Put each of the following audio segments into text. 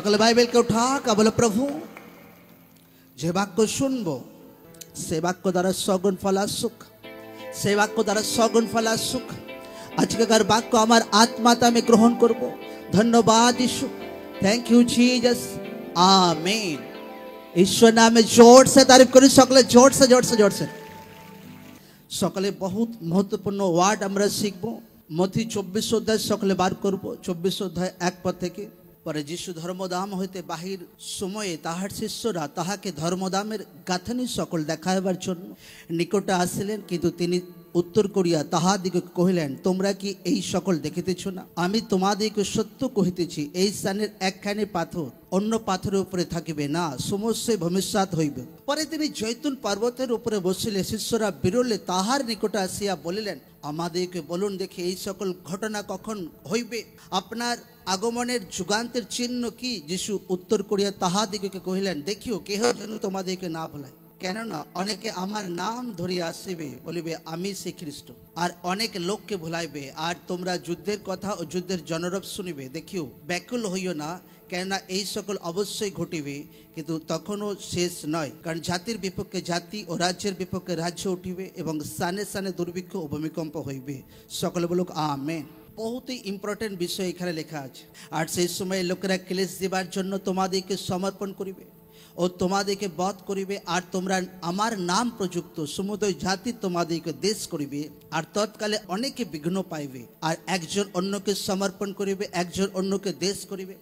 সকলে বাইবেলকে উঠাক, বলো প্রভু যে বাক্য শুনবো সে বাক্য দ্বারা সগুণ ফল আসুক, সে বাক্য দ্বারা সগুণ ফল আসুক। আজকেকার বাক্য আমার আত্মাতে আমি গ্রহণ করব। ধন্যবাদ যিশু, থ্যাংক ইউ জিসাস, আমেন। ঈশ্বর নামে জোর সে তারিফ করি, সকলে জোর সে জোর সে জোর সে। সকলে বহুত महत्वपूर्ण ওয়ার্ড আমরা শিখব। মথি 24 অধ্যায় সকলে বার করব। 24 অধ্যায় 1 পদ থেকে। পরে যিশু ধর্মদাম হইতে বাহির সময়ে তাহার শিষ্যরা তাহাকে ধর্মদামের গাঁথনি সকল দেখাইবার জন্য নিকটে আসিলেন, কিন্তু তিনি উত্তর করিয়া তাহাদিগকে কহিলেন, তোমরা কি এই সকল দেখিতেছ না? আমি তোমাদিগকে সত্য কহিতেছি, এই স্থানের একখানি পাথর অন্য পাথরের উপরে থাকিবে না, সমস্তই ভূমিসাৎ হইবে। পরে তিনি জৈতুন পর্বতের উপরে বসিলে শিষ্যরা বিরলে তাহার নিকটে আসিয়া বলিলেন, আমাদেরকে বলুন দেখি এই সকল ঘটনা কখন হইবে? আপনার আগমনের যুগান্তের চিহ্ন কি? যিশু উত্তর করিয়া তাহাদিগকে কহিলেন, দেখিও কেহ যেন তোমাদেরকে না ভোলায়। কেননা অনেকে আমার নাম ধরিয়া আসিবে, বলিবে আমি সেই খ্রিস্ট, আর অনেক লোককে ভুলাইবে। আর তোমরা যুদ্ধের কথা ও যুদ্ধের জনরব শুনিবে। দেখিও ব্যাকুল হইও না, কেননা এই সকল অবশ্যই ঘটিবে, কিন্তু তখনও শেষ নয়। কারণ জাতির বিপক্ষে জাতি ও রাজ্যের বিপক্ষে রাজ্য উঠিবে, এবং স্থানে স্থানে দুর্ভিক্ষ ও ভূমিকম্প হইবে। সকলে বলুক আমেন। बहुत ही ইম্পর্টেন্ট বিষয় এখানে লেখা আছে। আর সেই সময় লোকেরা ক্লেশ দিবার জন্য তোমাদেরকে সমর্পণ করিবে ও তোমাদেরকে বধ করিবে, আর তোমরা আমার নাম প্রযুক্ত সমুদয় জাতি তোমাদেরকে দেশ করিবে। আর তৎকালে অনেকে বিঘ্ন পাইবে, আর একজন অন্যকে সমর্পণ করিবে, একজন অন্যকে দেশ করিবে।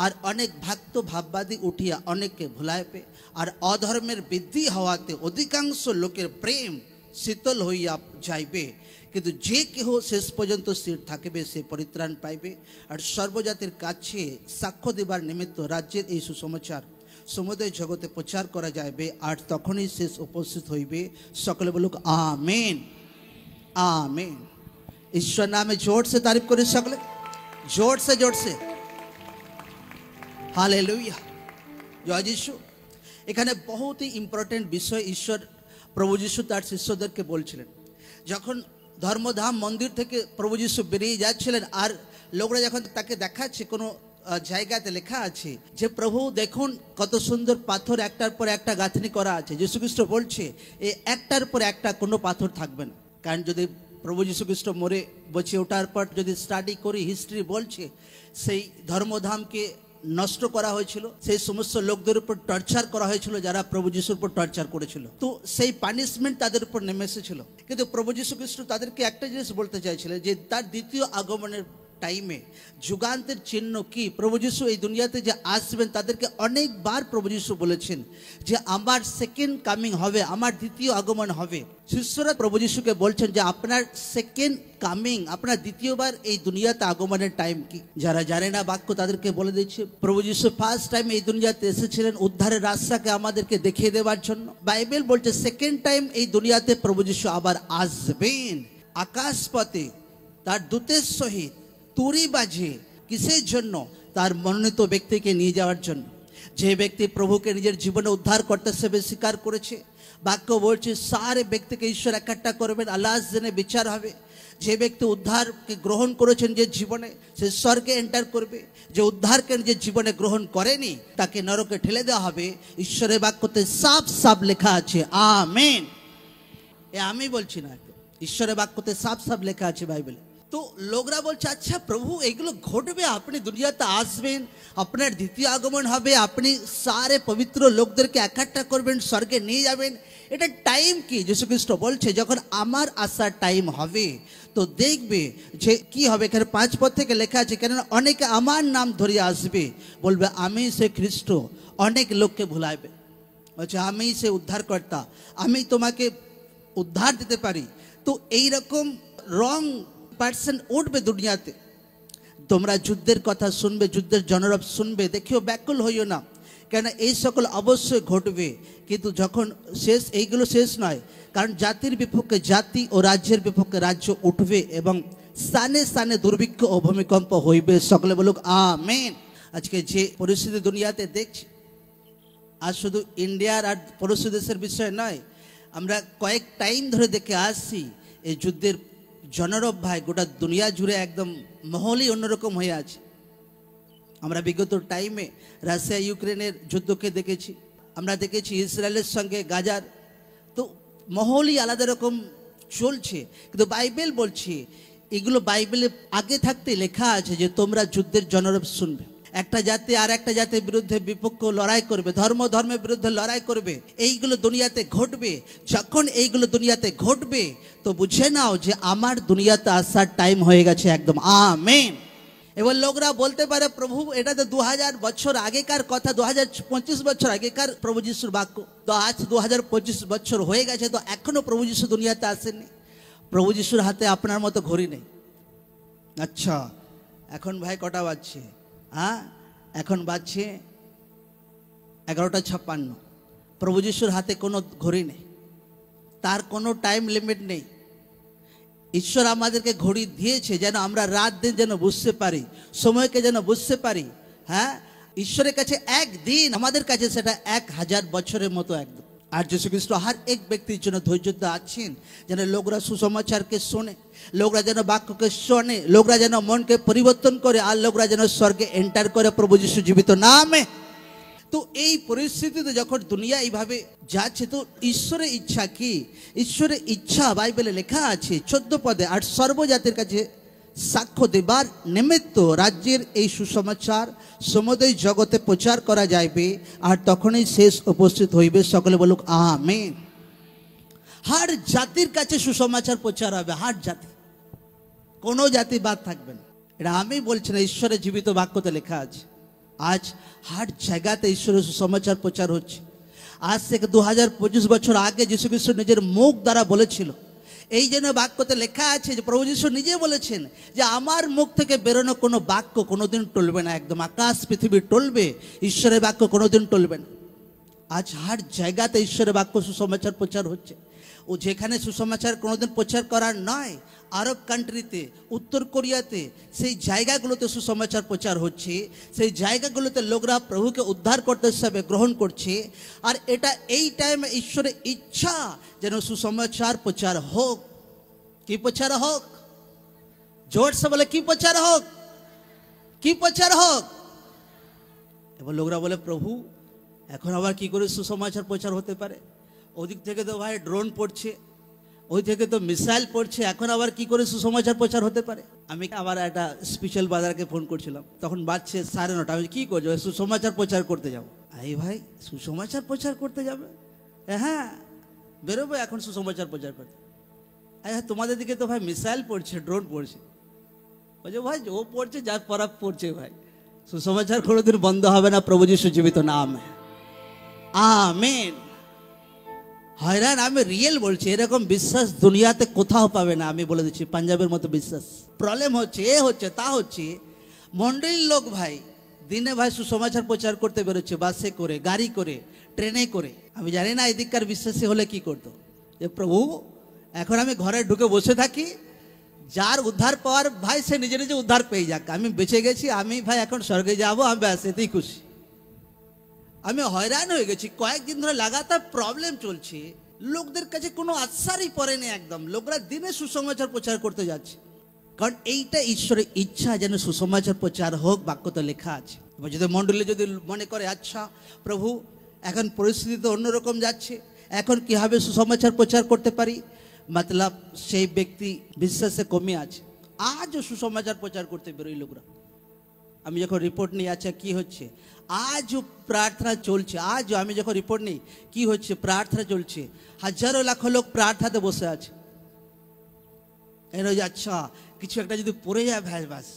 আর অনেক ভক্ত ভাববাদী উঠিয়া অনেককে ভুলাইবে, আর অধর্মের বৃদ্ধি হওয়াতে অধিকাংশ লোকের প্রেম শীতল হইয়া যাইবে। কিন্তু যে কেহ শেষ পর্যন্ত স্থির থাকিবে সে পরিত্রাণ পাইবে। আর সর্বজাতির কাছে সাক্ষ্য দেবার নিমিত্ত রাজ্যের এই সুসমাচার সমুদয় জগতে প্রচার করা যাইবে, আর তখনই শেষ উপস্থিত হইবে। সকলে বলুক আমেন, আমেন। ঈশ্বর নামে জোর সে তারিফ করি, সকলে জোর সে হালেলুয়া, জয় যিশু। এখানে বহুত হি ইম্পর্টেন্ট বিষয় ঈশ্বর প্রভু যিশু তার শিষ্যদেরকে বলছিলেন। যখন ধর্মধাম মন্দির থেকে প্রভু যিশু বেরিয়ে যাচ্ছিলেন, আর লোকরা যখন তাকে দেখাচ্ছে, কোনো জায়গাতে লেখা আছে যে প্রভু দেখুন কত সুন্দর পাথর একটার পর একটা গাঁথনি করা আছে। যীশু খ্রিস্ট বলছে এই একটার পর একটা কোনো পাথর থাকবে না। কারণ যদি প্রভু যীশু খ্রিস্ট মরে বেঁচে ওঠার পর যদি স্টাডি করি, হিস্ট্রি বলছে সেই ধর্মধামকে নষ্ট করা হয়েছিল, সেই সমস্ত লোকদের উপর টর্চার করা হয়েছিল যারা প্রভু যিশুর উপর টর্চার করেছিল। তো সেই পানিশমেন্ট তাদের উপর নেমে এসেছিল। কিন্তু প্রভু যীশু খ্রিস্ট তাদেরকে একটা জিনিস বলতে চাইছিলেন যে তার দ্বিতীয় আগমনের টাইমে যুগান্তের চিহ্ন কি? প্রভু যিশু এই দুনিয়াতে যে আসবেন তাদেরকে অনেকবার প্রভু যিশু বলেছেন যে আমার সেকেন্ড কামিং হবে, আমার দ্বিতীয় আগমন হবে। শিষ্যরা প্রভু যিশুকে বলছেন যে আপনার সেকেন্ড কামিং, আপনার দ্বিতীয়বার এই দুনিয়াতে আগমনের টাইম কি? যারা জানে না বাক্য তাদেরকে বলে দিচ্ছে, প্রভু যিশু ফার্স্ট টাইম এই দুনিয়াতে এসেছিলেন উদ্ধারের রাস্তাকে আমাদেরকে দেখিয়ে দেওয়ার জন্য। বাইবেল বলছে সেকেন্ড টাইম এই দুনিয়াতে প্রভু যিশু আবার আসবেন আকাশপথে তার দূতের সহিত তুরি বাজে। কিসের জন্য? তার মনোনীত ব্যক্তিকে নিয়ে যাওয়ার জন্য। যে ব্যক্তি প্রভুকে নিজের জীবনে উদ্ধার করতে হিসেবে স্বীকার করেছে, বাক্য বলছে সারে ব্যক্তিকে ঈশ্বর একট্টা করবেন, আল্লাহর জন্য বিচার হবে। যে ব্যক্তি উদ্ধারকে গ্রহণ করেছেন যে জীবনে, সে স্বর্গে এন্টার করবে। যে উদ্ধারকে নিজের জীবনে গ্রহণ করেনি তাকে নরকে ঠেলে দেওয়া হবে। ঈশ্বরের বাক্যতে সাফ সাফ লেখা আছে, আমেন। এ আমি বলছি না, ঈশ্বরের বাক্যতে সাফ সাফ লেখা আছে বাইবেলে। তো লোকরা বলছে আচ্ছা প্রভু এগুলো ঘটবে, আপনি দুনিয়াতে আসবেন, আপনার দ্বিতীয় আগমন হবে, আপনি সারে পবিত্র লোকদেরকে একট্টা করবেন, স্বর্গে নিয়ে যাবেন, এটা টাইম কি? যীশু খ্রিস্ট বলছে যখন আমার আসার টাইম হবে তো দেখবে যে কি হবে। এখানে 5 পদ থেকে লেখা আছে, কেননা অনেকে আমার নাম ধরিয়া আসবে, বলবে আমি সে খ্রিস্ট, অনেক লোককে ভুলাইবে। বলছে আমি সে উদ্ধারকর্তা, আমি তোমাকে উদ্ধার দিতে পারি। তো এইরকম রং পার্সন উঠবে দুনিয়াতে। তোমরা যুদ্ধের কথা শুনবে, যুদ্ধের জনরব শুনবে। দেখিও ব্যাকুল হইও না, কেন এই সকল অবশ্যই ঘটবে, কিন্তু যখন শেষ, এইগুলো শেষ নয়। কারণ জাতির বিপক্ষে জাতি ও রাজ্যের বিপক্ষে রাজ্য উঠবে, এবং স্থানে স্থানে দুর্ভিক্ষ ও ভূমিকম্প হইবে। সকলে বলুক আমেন। আজকে যে পরিস্থিতি দুনিয়াতে দেখছি, আর শুধু ইন্ডিয়ার আর পড়োশী দেশের বিষয় নয়, আমরা কয়েক টাইম ধরে দেখে আসছি এই যুদ্ধের জনরব ভাই গোটা দুনিয়া জুড়ে একদম মহলই অন্যরকম হয়ে আছে। আমরা বিগত টাইমে রাশিয়া ইউক্রেনের যুদ্ধকে দেখেছি, আমরা দেখেছি ইসরায়েলের সঙ্গে গাজার, তো মহলই আলাদা রকম চলছে। কিন্তু বাইবেল বলছে এগুলো বাইবেলে আগে থাকতে লেখা আছে যে তোমরা যুদ্ধের জনরব শুনবে। একটা জাতি আর একটা জাতির বিরুদ্ধে বিপক্ষ লড়াই করবে, ধর্মের বিরুদ্ধে লড়াই করবে, এইগুলো দুনিয়াতে ঘটবে। যখন এইগুলো দুনিয়াতে ঘটবে তো বুঝে নাও যে আমার দুনিয়াতে আসার টাইম হয়ে গেছে একদম। আমেন। এবার লোকরা বলতে পারে প্রভু এটা তো 2000 বছর আগেকার কথা, 2025 বছর আগেকার প্রভু যিশুর বাক্য, তো আজ 2025 বছর হয়ে গেছে, তো এখনো প্রভু যিশু দুনিয়াতে আসেননি। প্রভু যিশুর হাতে আপনার মতো ঘড়ি নেই। আচ্ছা এখন ভাই কটা বাজছে? হ্যাঁ এখন বাজছে 11:56। প্রভু যিশুর হাতে কোনো ঘড়ি নেই, তার কোনো টাইম লিমিট নেই। ঈশ্বর আমাদেরকে ঘড়ি দিয়েছে যেন আমরা রাত দিন যেন বুঝতে পারি, সময়কে যেন বুঝতে পারি। হ্যাঁ ঈশ্বরের কাছে একদিন আমাদের কাছে সেটা 1000 বছরের মতো একদম। আর যীশু খ্রিস্ট হর এক ব্যক্তির জন্য ধৈর্য আছেন যেন লোকরা সুসমাচারকে শোনে, লোকরা যেন বাক্যকে শোনে, লোকরা যেন মনকে পরিবর্তন করে, আর লোকরা যেন স্বর্গে এন্টার করে প্রভু যীশু জীবিত নামে। তো এই পরিস্থিতিতে যখন দুনিয়া এইভাবে যাচ্ছে তো ঈশ্বরের ইচ্ছা কি? ঈশ্বরের ইচ্ছা বাইবেলে লেখা আছে 14 পদে, আর সর্বজাতির কাছে সাক্ষ্য দেবার নিমিত্ত রাজ্যের এই সুসমাচার সমুদয় জগতে প্রচার করা যাইবে, আর তখনই শেষ উপস্থিত হইবে। সকলে বলুক আমেন। হার জাতির কাছে সুসমাচার প্রচার হবে, হার জাতি, কোনো জাতি বাদ থাকবে না। এটা আমি বলছি না, ঈশ্বরের জীবিত বাক্যতে লেখা আছে। আজ হার জায়গাতে ঈশ্বরের সুসমাচার প্রচার হচ্ছে। আজ থেকে 2025 বছর আগে যীশু খ্রিস্ট নিজের মুখ দ্বারা বলেছিল, এই জন্য বাক্যতে লেখা আছে যে প্রভু যীশু নিজে বলেছেন যে আমার মুখ থেকে বেরোনো কোনো বাক্য কোনোদিন টলবে না, একদম আকাশ পৃথিবী টলবে, ঈশ্বরের বাক্য কোনোদিন টলবে না। আজ হার জায়গাতে ঈশ্বরের বাক্য সুসমাচার প্রচার হচ্ছে। ও যেখানে সুসমাচার কোনোদিন প্রচার করার নয়, আরব কান্ট্রিতে, উত্তর কোরিয়াতে, সেই জায়গাগুলোতে সুসমাচার প্রচার হচ্ছে। সেই জায়গাগুলোতে লোকরা প্রভুকে উদ্ধার করতে হিসাবে গ্রহণ করছে। আর এটা এই টাইমে ঈশ্বরের ইচ্ছা যেন সুসমাচার প্রচার হোক। কি প্রচার হোক? জোরসে বলে কি প্রচার হোক? কি প্রচার হোক? এবার লোকরা বলে প্রভু এখন আবার কি করে সুসমাচার প্রচার হতে পারে? ওদিক থেকে তো ভাই ড্রোন পড়ছে, ওই থেকে তো মিসাইল পড়ছে, এখন আবার কি করে সুসমাচার প্রচার হতে পারে? আমি আবার একটা স্পেশাল বাজারকে ফোন করছিলাম, তখন বাজছে 9:30। আমি কি করছো? সুসমাচার প্রচার করতে যাবো। এই ভাই সুসমাচার প্রচার করতে যাবে? হ্যাঁ বেরোবো এখন সুসমাচার প্রচার করতে। হ্যাঁ তোমাদের দিকে তো ভাই মিসাইল পড়ছে, ড্রোন পড়ছে। বলছে ভাই ও পড়ছে, যার পরা পড়ছে, ভাই সুসমাচার কোনোদিন বন্ধ হবে না। প্রভু যিশু জীবিত নাম। আমেন। হয়রান আমি রিয়েল বলছি, এরকম বিশ্বাস দুনিয়াতে কোথাও পাবে না। আমি বলে দিচ্ছি পাঞ্জাবের মতো বিশ্বাস। প্রবলেম হচ্ছে এ হচ্ছে তা হচ্ছে, মন্ডলীর লোক ভাই দিনে ভাই সুসমাচার প্রচার করতে বেরোচ্ছে, বাসে করে, গাড়ি করে, ট্রেনে করে। আমি জানি না এদিককার বিশ্বাসী হলে কি করতো, যে প্রভু এখন আমি ঘরে ঢুকে বসে থাকি, যার উদ্ধার পাওয়ার ভাই সে নিজে নিজে উদ্ধার পেয়ে যাক, আমি বেঁচে গেছি, আমি ভাই এখন স্বর্গে যাবো, আমি ব্যাস এতেই খুশি। আমি হয়রান হয়ে গেছি, কয়েকদিন ধরে লাগাতার প্রবলেম চলছে, লোকদের কাছে কোনো আশ্বারই পড়েনি একদম। লোকরা দিনে সুসমাচার প্রচার করতে যাচ্ছে, কারণ এইটা ঈশ্বরের ইচ্ছা যেন সুসমাচার প্রচার হোক, বাক্যতে লেখা আছে। এবার যদি মণ্ডলী যদি মনে করে আচ্ছা প্রভু এখন পরিস্থিতি তো অন্যরকম যাচ্ছে, এখন কীভাবে সুসমাচার প্রচার করতে পারি, মতলব সেই ব্যক্তি বিশ্বাসে কমে আছে। আজও সুসমাচার প্রচার করতে বেরোই লোকরা। আমি যখন রিপোর্ট নিই আচ্ছা কি হচ্ছে, আজও প্রার্থনা চলছে। আজও আমি যখন রিপোর্ট নিই কি হচ্ছে, প্রার্থনা চলছে, হাজারো লাখো লোক প্রার্থনাতে বসে আছে। এর আচ্ছা কিছু একটা যদি পড়ে যায় ভাই বাস।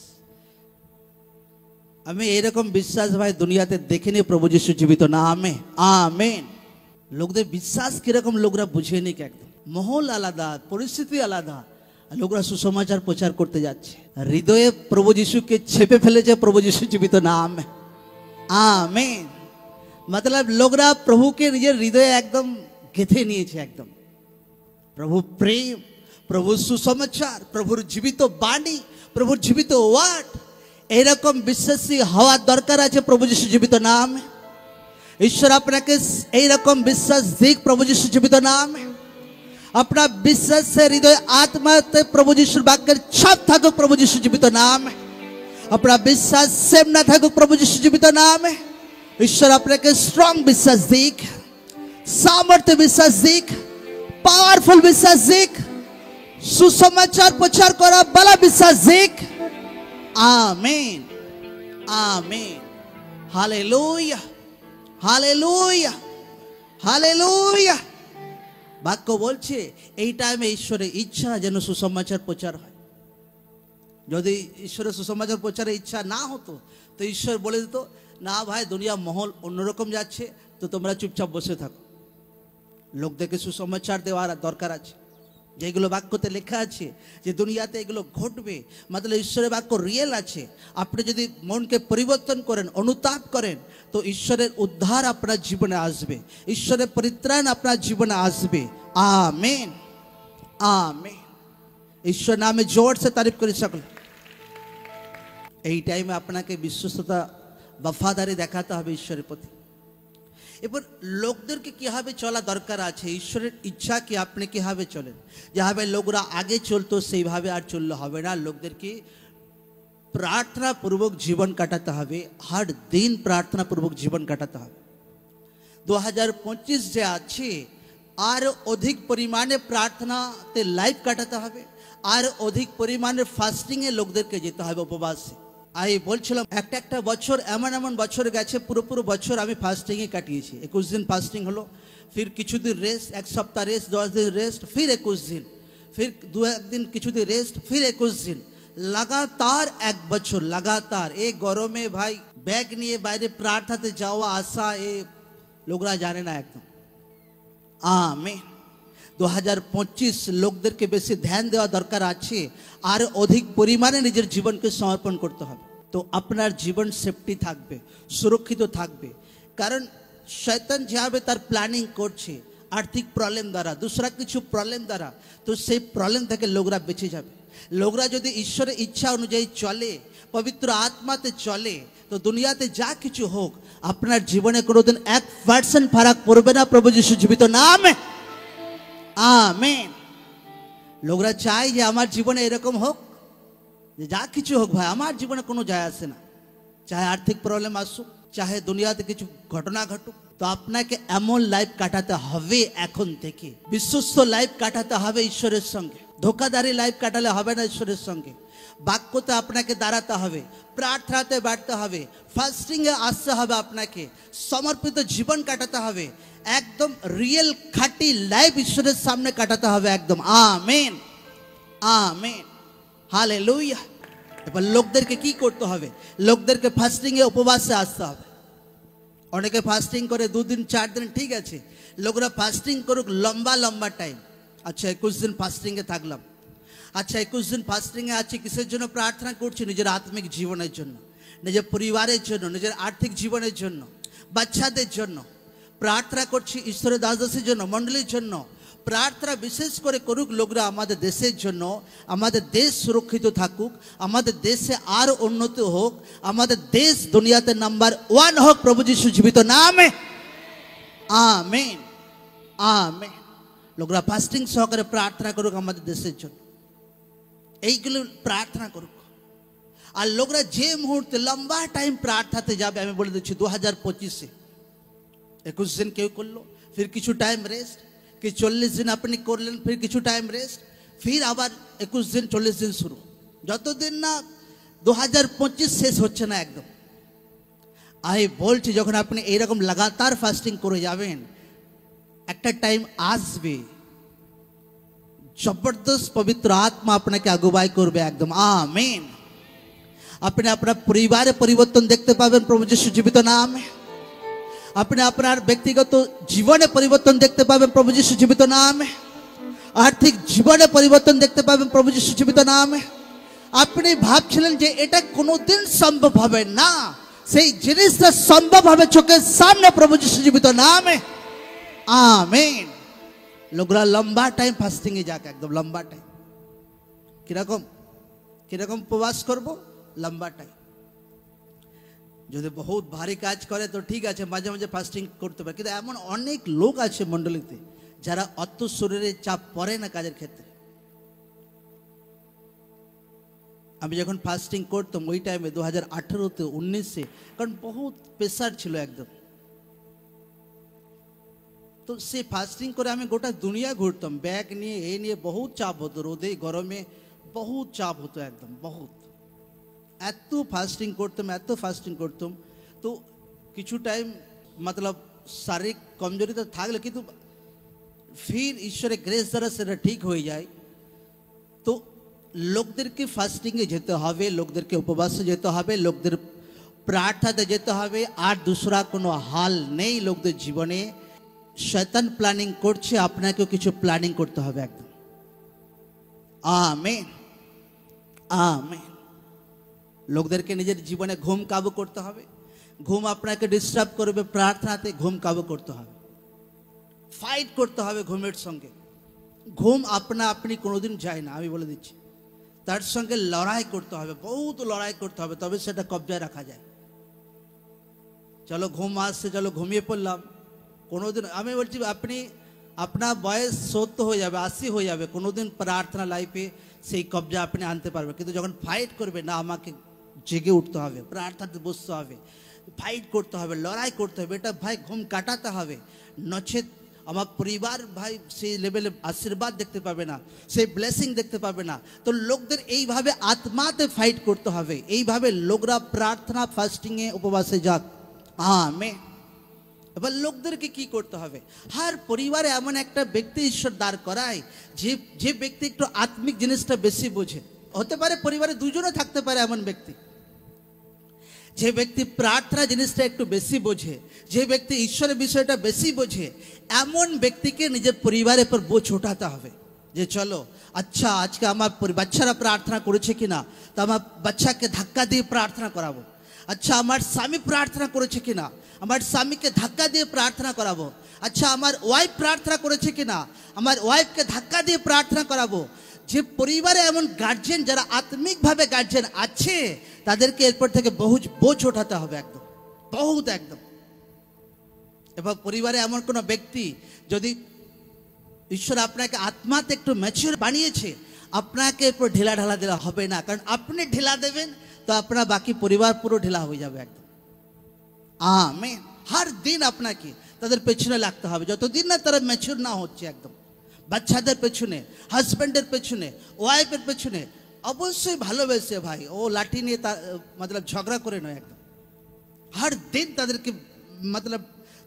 আমি এরকম বিশ্বাস ভাই দুনিয়াতে দেখিনি। প্রভু যিশু জীবিত নামে। আমেন। লোকদের বিশ্বাস কিরকম লোকরা বুঝে নিক, একদম মহল আলাদা, পরিস্থিতি আলাদা, লোকরা সুসমাচার প্রচার করতে যাচ্ছে। হৃদয়ে প্রভু যিশুকে ছেপে ফেলেছে প্রভু যিশু জীবিত নাম। আমেন। মতলব লোকরা প্রভুকে নিজের হৃদয়ে একদম গেঁথে নিয়েছে একদম। প্রভু প্রেম, প্রভু সুসমাচার, প্রভুর জীবিত বাণী, প্রভুর জীবিত ওয়ার্ড, এরকম বিশ্বাসী হওয়ার দরকার আছে প্রভু যিশু জীবিত নাম। ঈশ্বর আপনাকে এইরকম বিশ্বাস দিক প্রভু যিশু জীবিত নাম। আপনার বিশ্বাসে হৃদয় আত্মাতে প্রভু যিশুর বাক্যের ছাপ থাকুক প্রভু যিশু জীবিত নাম। আপনার বিশ্বাস সেম না থাকুক প্রভু যিশু জীবিত নামে। ঈশ্বর আপনাকে স্ট্রং বিশ্বাস দিক, সামর্থ্য বিশ্বাস দিক, পাওয়ারফুল বিশ্বাস দিক, সুসমাচার প্রচার করা বলা বিশ্বাস দিক। Amen, amen, hallelujah, hallelujah, hallelujah. বাক্য বলছে এই টাইমে ঈশ্বরের ইচ্ছা যেন সুসমাচার প্রচার হয়। যদি ঈশ্বরের সুসমাচার প্রচারের ইচ্ছা না হতো তো ঈশ্বর বলে দিত, না ভাই দুনিয়া মহল অন্যরকম যাচ্ছে, তো তোমরা চুপচাপ বসে থাকো। লোকদেরকে সুসমাচার দেওয়ার দরকার আছে। যেগুলো বাক্যতে লেখা আছে যে দুনিয়াতে এগুলো ঘটবে, মতলব ঈশ্বরের বাক্য রিয়েল আছে। আপনি যদি মনকে পরিবর্তন করেন, অনুতাপ করেন, তো ঈশ্বরের উদ্ধার আপনার জীবনে আসবে, ঈশ্বরের পরিত্রাণ আপনার জীবনে আসবে। Amen, amen. ঈশ্বর নামে জোর সে তারিফ করি সকলে। এই টাইমে আপনাকে বিশ্বস্ততা, বফাদারি দেখাতে হবে ঈশ্বরের প্রতি। এবার লোকদেরকে কিভাবে চলা দরকার আছে, ঈশ্বরের ইচ্ছা কি আপনি কিভাবে চলেন। যেভাবে লোকরা আগে চলতো সেইভাবে আর চললে হবে না। লোকদেরকে প্রার্থনাপূর্বক জীবন কাটাতে হবে, হর দিন প্রার্থনাপূর্বক জীবন কাটাতে হবে। 2025 যে আছে আর অধিক পরিমাণে প্রার্থনাতে লাইফ কাটাতে হবে, আর অধিক পরিমাণে ফাস্টিংয়ে লোকদেরকে যেতে হবে, উপবাসে। আমি বলছিলাম একটা বছর এমন এমন বছর গেছে, পুরো বছর আমি ফাস্টিংয়ে কাটিয়েছি। 21 দিন ফাস্টিং হলো, ফির কিছুদিন রেস্ট, এক সপ্তাহ রেস্ট, 10 দিন রেস্ট, ফির 21 দিন, ফির 2-1 দিন কিছুদিন রেস্ট, ফির 21 দিন, লাগাতার 1 বছর লাগাতার। এই গরমে ভাই ব্যাগ নিয়ে বাইরে প্রার্থনাতে যাওয়া আসা, এ লোকরা জানে না একদম। আমেন। 2025 লোকদেরকে বেশি ধ্যান দেওয়া দরকার আছে, আর অধিক পরিমাণে নিজের জীবনকে সমর্পণ করতে হবে। তো আপনার জীবন সেফটি থাকবে, সুরক্ষিত থাকবে। কারণ শয়তান যেভাবে তার প্ল্যানিং করছে আর্থিক প্রবলেম দ্বারা, দুসরা কিছু প্রবলেম দ্বারা, তো সেই প্রবলেম থেকে লোকরা বেঁচে যাবে। লোকরা যদি ঈশ্বরের ইচ্ছা অনুযায়ী চলে, পবিত্র আত্মাতে চলে, তো দুনিয়াতে যা কিছু হোক আপনার জীবনে কোনোদিন 1% ফারাক পড়বে না প্রভু যিশু জীবিত নামে। আমেন। লোকরা চায় যে আমার জীবনে এরকম হোক, যে যা কিছু হোক ভাই আমার জীবনে কোনো যায় আসে না, চাহে আর্থিক প্রবলেম আসুক, চাহে দুনিয়াতে কিছু ঘটনা ঘটুক, তো আপনাকে এমন লাইফ কাটাতে হবে এখন থেকে, বিশ্বস্ত লাইফ কাটাতে হবে ঈশ্বরের সঙ্গে। ধোকাধারী লাইফ কাটালে হবে না ঈশ্বরের সঙ্গে। বাক্যতে আপনাকে দাঁড়াতে হবে, প্রার্থনাতে বাড়তে হবে, ফাস্টিংয়ে আসতে হবে, আপনাকে সমর্পিত জীবন কাটাতে হবে, একদম রিয়েল খাঁটি লাইফ ঈশ্বরের সামনে কাটাতে হবে একদম। Amen, amen, hallelujah. এবার লোকদেরকে কি করতে হবে, লোকদেরকে ফাস্টিংয়ে উপবাসে আসতে হবে। অনেকে ফাস্টিং করে 2 দিন 4 দিন, ঠিক আছে, লোকরা ফাস্টিং করুক লম্বা লম্বা টাইম। আচ্ছা 21 দিন ফাস্টিংয়ে থাকলাম, আচ্ছা 21 দিন ফাস্টিংয়ে আছি, কিসের জন্য প্রার্থনা করছি? নিজের আত্মিক জীবনের জন্য, নিজের পরিবারের জন্য, নিজের আর্থিক জীবনের জন্য, বাচ্চাদের জন্য প্রার্থনা করছি, ঈশ্বরের দাসদাসীর জন্য, মণ্ডলীর জন্য প্রার্থনা বিশেষ করে করুক লোকরা, আমাদের দেশের জন্য, আমাদের দেশ সুরক্ষিত থাকুক, আমাদের দেশে আর উন্নতি হোক, আমাদের দেশ দুনিয়াতে নাম্বার 1 হোক প্রভু যিশু জীবিত নামে। Amen, amen. লোকরা ফাস্টিং সহকারে প্রার্থনা করুক আমাদের দেশের জন্য, এইগুলো প্রার্থনা করুক। আর লোকরা যে মুহূর্তে লম্বা টাইম প্রার্থনাতে যাবে, আমি বলে দিচ্ছি 2025-এ 21 দিন কেউ করলো, ফির কিছু টাইম রেস্ট, कि 40 दिन अपनी করলেন, फिर কিছু টাইম রেস্ট, फिर আবার 21 দিন 40 দিন শুরু। যতদিন না 2025 শেষ হচ্ছে না একদম। আমি বলছি যখন আপনি এইরকম লাগাতার ফাস্টিং করে যাবেন, একটা টাইম আসবে জবরদস্ত পবিত্র আত্মা আপনাকে আগুবাই করবে একদম। আমেন। আপনি আপনার পরিবারে পরিবর্তন দেখতে পাবেন প্রভু যিশু জীবিত নামে। আপনি আপনার ব্যক্তিগত জীবনে পরিবর্তন দেখতে পাবেন প্রভু যিশু জীবিত নামে। আর্থিক জীবনে পরিবর্তন দেখতে পাবেন প্রভু যিশু জীবিত নামে। আপনি ভাবছিলেন যে এটা কোনোদিন সম্ভব হবে না, সেই জিনিসটা সম্ভব হবে চোখের সামনে প্রভু যিশু জীবিত নামে। আমেন। লোকরা লম্বা টাইম ফাস্টিং এ যাক, একদম লম্বা টাইম। কিরকম কিরকম উপবাস করবো? লম্বা টাইম। যদি বহুত ভারী কাজ করে তো ঠিক আছে, মাঝে মাঝে ফাস্টিং করতে পারে, কিন্তু এমন অনেক লোক আছে মণ্ডলীতে যারা অত শরীরে চাপ পড়ে না কাজের ক্ষেত্রে। আমি যখন ফাস্টিং করতাম ওই টাইমে 2018-তে 19-এ, কারণ বহুত প্রেসার ছিল একদম। তো সে ফাস্টিং করে আমি গোটা দুনিয়া ঘুরতাম ব্যাগ নিয়ে, এই নিয়ে বহুত চাপ হতো, রোদে গরমে বহুত চাপ হতো একদম, বহুত। এত ফাস্টিং করতাম। তো কিছু টাইম मतलब শারীরিক কমজোরি তো থাকলে, কিন্তু ফির ঈশ্বরের গ্রেস দ্বারা সেটা ঠিক হয়ে যায়। তো লোকদেরকে ফাস্টিংয়ে যেতে হবে, লোকদেরকে উপবাসে যেতে হবে, লোকদের প্রার্থনাতে যেতে হবে, আর দুসরা কোনো হাল নেই লোকদের জীবনে। শয়তান প্ল্যানিং করছে, আপনাকেও কিছু প্ল্যানিং করতে হবে একদম। Amen, amen. লোকদেরকে নিজের জীবনে ঘুম কাবু করতে হবে। ঘুম আপনাকে ডিস্টার্ব করবে, প্রার্থনাতে ঘুম কাবু করতে হবে, ফাইট করতে হবে ঘুমের সঙ্গে। ঘুম আপনি কোনোদিন যায় না, আমি বলে দিচ্ছি। তার সঙ্গে লড়াই করতে হবে, বহুত লড়াই করতে হবে, তবে সেটা কবজায় রাখা যায়। চলো ঘুম আসছে, চলো ঘুমিয়ে পড়লাম, কোনোদিন আমি বলছি আপনি আপনার বয়স 70 হয়ে যাবে, 80 হয়ে যাবে, কোনোদিন প্রার্থনা লাইফে সেই কবজা আপনি আনতে পারবে। কিন্তু যখন ফাইট করবে না, আমাকে জেগে উঠতে হবে, প্রার্থনাতে বসতে হবে, ফাইট করতে হবে, লড়াই করতে হবে, এটা ভাই ঘুম কাটাতে হবে। নচেত আমার পরিবার ভাই সেই লেভেলে আশীর্বাদ দেখতে পাবে না, সেই ব্লেসিং দেখতে পাবে না। তো লোকদের এইভাবে আত্মাতে ফাইট করতে হবে, এইভাবে লোকরা প্রার্থনা ফাস্টিংয়ে উপবাসে যাক। আমেন। এবার লোকদেরকে কি করতে হবে? হার পরিবারে এমন একটা ব্যক্তি ঈশ্বর দাঁড় করায় যে ব্যক্তি একটু আত্মিক জিনিসটা বেশি বোঝে। হতে পারে পরিবারে দুজনে থাকতে পারে এমন ব্যক্তি, যে ব্যক্তি প্রার্থনা জিনিসটা একটু বেশি বোঝে, যে ব্যক্তি ঈশ্বরের বিষয়টা বেশি বোঝে, এমন ব্যক্তিকে নিজের পরিবারের পর বোঝ ওঠাতে হবে। যে চলো আচ্ছা, আজকে আমার বাচ্চারা প্রার্থনা করেছে কিনা, তো আমার বাচ্চাকে ধাক্কা দিয়ে প্রার্থনা করাবো। আচ্ছা, আমার স্বামী প্রার্থনা করেছে কিনা, আমার স্বামীকে ধাক্কা দিয়ে প্রার্থনা করাবো। আচ্ছা, আমার ওয়াইফ প্রার্থনা করেছে কিনা, আমার ওয়াইফকে ধাক্কা দিয়ে প্রার্থনা করাবো। যে পরিবারে এমন গার্জেন যারা আত্মিকভাবে গার্জেন আছে, তাদেরকে এরপর থেকে বোঝ ওঠাতে হবে একদম, বহুত একদম। এবার পরিবারে এমন কোনো ব্যক্তি, যদি ঈশ্বর আপনাকে আত্মাতে একটু ম্যাচিওর বানিয়েছে, আপনাকে এরপর ঢিলা ঢালা দেওয়া হবে না, কারণ আপনি ঢিলা দেবেন তো আপনার বাকি পরিবার পুরো ঢিলা হয়ে যাবে একদম। আমেন। হর দিন আপনাকে তাদের পেছনে লাগতে হবে, যতদিন না তারা ম্যাচিওর না হচ্ছে একদম। বাচ্চাদের পেছনে, হাজব্যান্ডের পেছনে, ওয়াইফের পেছনে অবশ্যই ভালোবেসে ভাই, ও লাঠি নিয়ে मतलब ঝগড়া করে নয়, একদম হর দিন তাদেরকে मतलब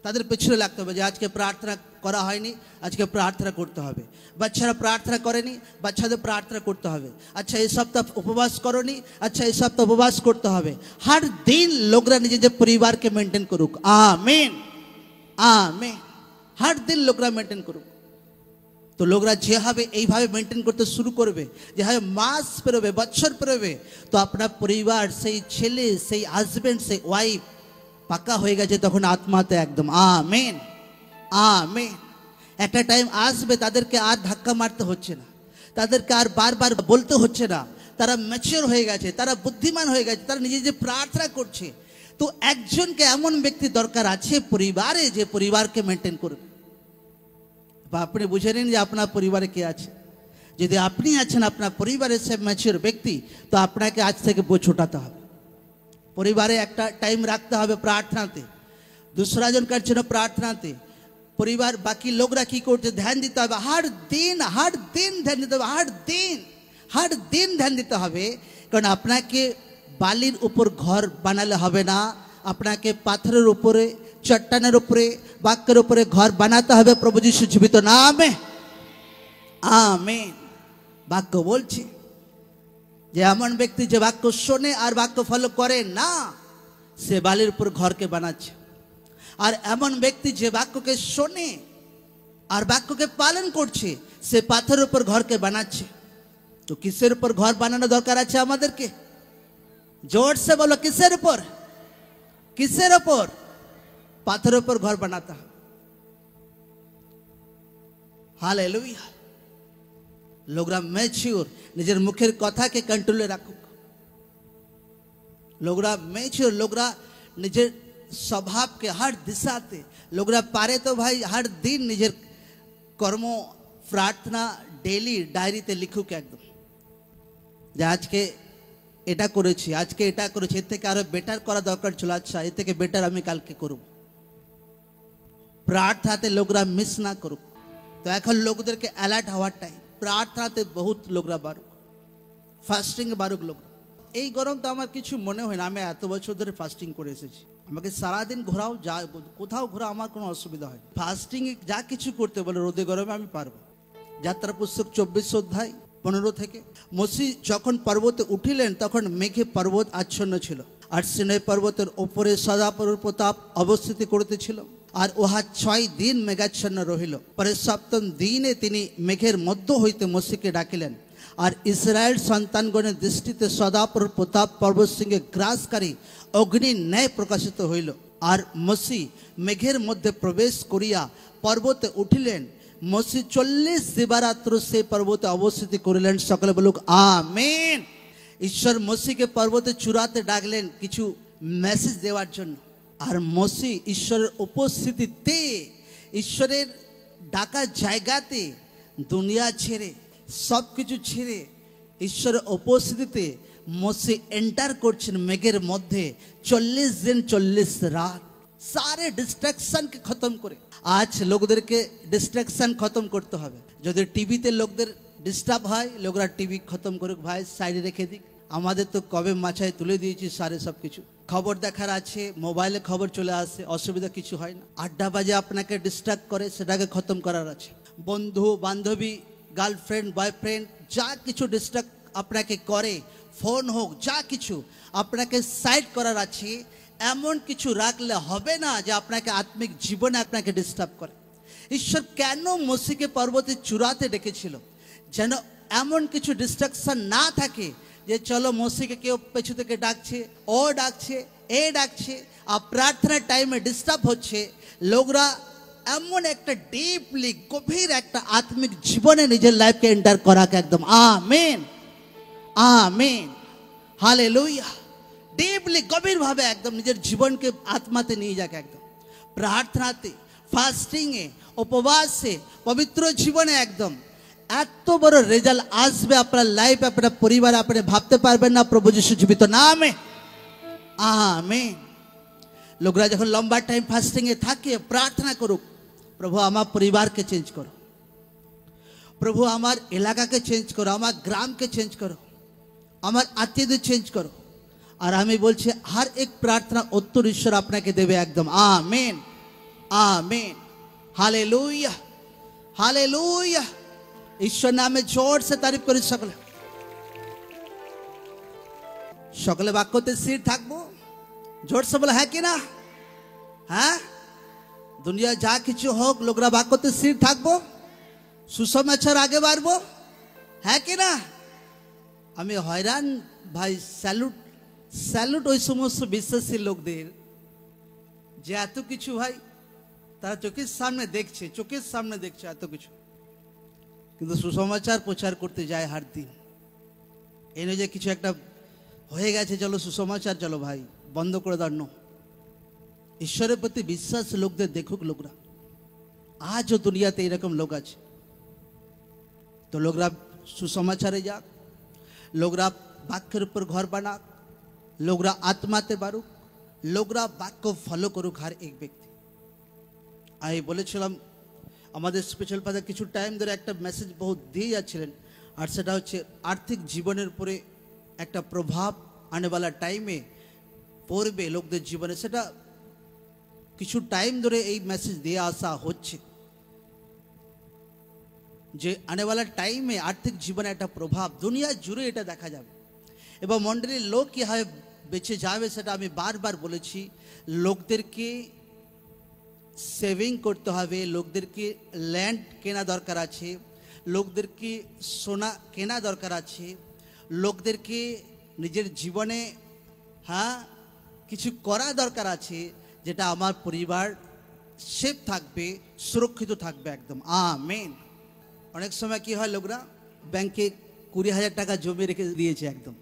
তাদের পেছনে লাগতে হবে। যে আজকে প্রার্থনা করা হয়নি, আজকে প্রার্থনা করতে হবে। বাচ্চারা প্রার্থনা করেনি, বাচ্চাদের প্রার্থনা করতে হবে। আচ্ছা, এই সপ্তাহ উপবাস করনি, আচ্ছা এই সপ্তাহ উপবাস করতে হবে। হর দিন লোকরা নিজেদের পরিবারকে মেনটেন করুক। Amen, amen. হর দিন লোকরা মেনটেন করুক। তো লোকরা যেভাবে এইভাবে মেনটেন করতে শুরু করবে, যেভাবে মাস পেরোবে, বছর পেরোবে, তো আপনার পরিবার, সেই ছেলে, সেই হাজব্যান্ড, সেই ওয়াইফ পাকা হয়ে গেছে তখন আত্মাতে একদম। Amen, amen. একটা টাইম আসবে তাদেরকে আর ধাক্কা মারতে হচ্ছে না, তাদেরকে আর বারবার বলতে হচ্ছে না, তারা ম্যাচিওর হয়ে গেছে, তারা বুদ্ধিমান হয়ে গেছে, তারা নিজে যে প্রার্থনা করছে। তো একজনকে এমন ব্যক্তি দরকার আছে পরিবারে, যে পরিবারকে মেনটেন করবে। বা আপনি বুঝে নিন যে আপনার পরিবারে কে আছে। যদি আপনি আছেন, আপনার পরিবারের সে ম্যাচিওর ব্যক্তি, তো আপনাকে আজ থেকে বোঝ ওঠাতে হবে। পরিবারে একটা টাইম রাখতে হবে প্রার্থনাতে, दूसरा জনকার জন্য প্রার্থনাতে। পরিবার বাকি লোকরা কি করছে ধ্যান দিতে হবে, হর দিন ধ্যান দিতে হবে, হর দিন ধ্যান দিতে হবে। কারণ আপনাকে বালির উপর ঘর বানালে হবে না, আপনাকে পাথরের উপরে, চট্টানের উপরে, বাক্যের উপরে ঘর বানাতে হবে প্রভু যিশু জীবিত নামে। আমেন। বাক্য বলছে যে এমন ব্যক্তি যে বাক্য শোনে আর বাক্য ফলো করে না, সে বালির উপর ঘরকে বানাচ্ছে। আর এমন ব্যক্তি যে বাক্যকে শোনে আর বাক্যকে পালন করছে, সে পাথরের উপর ঘরকে বানাচ্ছে। তো কিসের উপর ঘর বানানো দরকার আছে আমাদেরকে? জোর সে বলো, কিসের উপর? কিসের উপর? পাথরের উপর ঘর বানাতে হবে। হালেলুয়া। লোকরা ম্যাচিওর, নিজের মুখের কথাকে কন্ট্রোলে রাখুক। লোকরা ম্যাচিওর, লোকরা নিজের স্বভাবকে हर दिशाते, লোকরা পারে তো ভাই हर दिन নিজের কর্ম প্রার্থনা ডেইলি ডায়েরিতে লিখুক একদম। যে আজকে এটা করেছি, আজকে এটা করেছি, এর থেকে আরো বেটার করা দরকার ছিল, আচ্ছা এর থেকে বেটার আমি কালকে করব। প্রার্থনাতে লোকরা মিস না করুক। তো এখন লোকদেরকে অ্যালার্ট হওয়ার টাইম। প্রার্থনাতে বহুত লোকরা বাড়ুক, ফাস্টিং বাড়ুক লোক। এই গরম তো আমার কিছু মনে হয় না, আমি এত বছর ধরে ফাস্টিং করে এসেছি। আমাকে সারাদিন ঘোরাও, যা কোথাও ঘোরা আমার কোনো অসুবিধা হয়। ফাস্টিং যা কিছু করতে বলে রোদে গরমে আমি পারবো। যাত্রা পুস্তক 24 অধ্যায় 15 থেকে, মসি যখন পর্বতে উঠিলেন তখন মেঘে পর্বত আচ্ছন্ন ছিল, আর সিনাই পর্বতের ওপরে সদাপ্রভুর প্রতাপ অবস্থিতি করিতেছিল, আর উহা 6 দিন মেঘাচ্ছন্ন রহিল। পরে 7ম দিনে তিনি মেঘের মধ্য হইতে মসিকে ডাকিলেন, আর ইসরায়েল সন্তানগণের দৃষ্টিতে সদাপ্রভুর প্রতাপ পর্বতশৃঙ্গে গ্রাসকারী অগ্নি ন্যায় প্রকাশিত হইল। আর মসি মেঘের মধ্যে প্রবেশ করিয়া পর্বতে উঠিলেন। মসি 40 দিবারাত্র সেই পর্বতে অবস্থিতি করিলেন। সকলে বলুক আমেন। ঈশ্বর মসিকে পর্বতে চূড়াতে ডাকলেন কিছু মেসেজ দেওয়ার জন্য। আর মসি ঈশ্বরের উপস্থিতিতে, ঈশ্বরের ডাকা জায়গাতে দুনিয়া ছেড়ে, সব কিছু ছেড়ে ঈশ্বরের উপস্থিতিতে মসি এন্টার করছেন মেঘের মধ্যে। 40 দিন 40 রাত सारे डिस्ट्रैक्शन के खत्म करे। आज लोकদেরকে ডিস্ট্রাকশন খতম করতে হবে। যদি টিভিতে লোকদের ডিস্টার্ব হয়, লোকরা টিভি খতম করুক ভাই, সাইডে রেখে দিক। আমাদের তো কবে মাথায় তুলে দিয়েছি সারে সব কিছু। খবর দেখার আছে, মোবাইলে খবর চলে আসে, অসুবিধা কিছু হয় না। আড্ডা বাজে আপনাকে ডিস্ট্রাক্ট করে, সেটাকে খতম করার আছে। বন্ধু বান্ধবী, গার্লফ্রেন্ড বয়ফ্রেন্ড যা কিছু ডিস্ট্রাক্ট আপনাকে করে, ফোন হোক, যা কিছু আপনাকে সাইড করার আছে। এমন কিছু রাখলে হবে না যে আপনাকে আত্মিক জীবনে আপনাকে ডিস্টার্ব করে। ঈশ্বর কেন মসিকে পর্বতের চূড়াতে ডেকেছিল? যেন এমন কিছু ডিস্ট্রাকশন না থাকে যে চলো মসিকে কেউ পেছু থেকে ডাকছে, ও ডাকছে, এ ডাকছে, আর প্রার্থনার টাইমে ডিস্টার্ব হচ্ছে। লোকরা এমন একটা ডিপলি গভীর একটা আত্মিক জীবনে নিজের লাইফকে এন্টার করাকে একদম আমেন আমেন হালেলুয়া, ডিপলি গভীর ভাবে একদম নিজের জীবনকে আত্মাতে নিয়ে যাক একদম। প্রার্থনাতে, ফাস্টিংয়ে, উপবাসে, পবিত্র জীবনে একদম এত বড় রেজাল্ট আসবে আপনার লাইফে, আপনার পরিবারে, আপনি ভাবতে পারবেন না। প্রভু যিশু জীবিত নামে আমেন। লোকরা যখন লম্বা টাইম ফাস্টিংয়ে থাকে, প্রার্থনা করুক, প্রভু আমার পরিবারকে চেঞ্জ করো, প্রভু আমার এলাকাকে চেঞ্জ করো, আমার গ্রামকে চেঞ্জ করো, আমার আত্মীয়দের চেঞ্জ করো। আর আমি বলছি हर एक प्रार्थना उत्तर ईश्वर আপনাকে দেবে একদম আমেন আমেন हालेलुया हालेलुया। ईश्वर नामे जोर से तारीफ করি সকলে। সকলে বাক্যতে স্থির থাকবো, জোর সে বলে হ্যাঁ কি না? হ্যাঁ, দুনিয়া যা কিছু হোক লোকরা বাক্যতে স্থির থাকবো, সুসমাচার আগে বাড়বো, হ্যাঁ কি না? আমি হয়রান ভাই, স্যালুট স্যালুট ওই সমস্ত বিশ্বাসী লোকদের যে এত কিছু ভাই তারা চোখের সামনে দেখছে, চোখের সামনে দেখছে এত কিছু, কিন্তু সুসমাচার প্রচার করতে যায় হার দিন। এনে যে কিছু একটা হয়ে গেছে, চলো সুসমাচার, চলো ভাই বন্ধ করে দাঁড়ানো। ঈশ্বরের প্রতি বিশ্বাস লোকদের দেখুক লোকরা। আজও দুনিয়াতে এরকম লোক আছে। তো লোকরা সুসমাচারে যাক, লোকরা বাক্যের উপর ঘর বানাক, লোকরা আত্মাতে বাড়ুক, লোকরা বাক্য ফলো করুক হর এক ব্যক্তি। আমি বলেছিলাম আমাদের স্পেশাল ফাদার কিছু টাইম ধরে একটা মেসেজ বহুত দিয়ে যাচ্ছিলেন, আর সেটা হচ্ছে আর্থিক জীবনের উপরে একটা প্রভাব আনেওয়ালা টাইমে পড়বে লোকদের জীবনে। সেটা কিছু টাইম ধরে এই মেসেজ দিয়ে আসা হচ্ছে যে আনেওয়ালা টাইমে আর্থিক জীবনে একটা প্রভাব দুনিয়া জুড়ে এটা দেখা যাবে, এবং মণ্ডলীর লোক কীভাবে বেঁচে যাবে সেটা আমি বারবার বলেছি। লোকদেরকে সেভিং করতে হবে, লোকদেরকে ল্যান্ড কেনা দরকার আছে, লোকদেরকে সোনা কেনা দরকার আছে, লোকদেরকে নিজের জীবনে হ্যাঁ কিছু করা দরকার আছে, যেটা আমার পরিবার সেফ থাকবে, সুরক্ষিত থাকবে একদম আমেন। অনেক সময় কি হয়, লোকরা ব্যাংকে 20,000 টাকা জমিয়ে রেখে দিয়েছে একদম,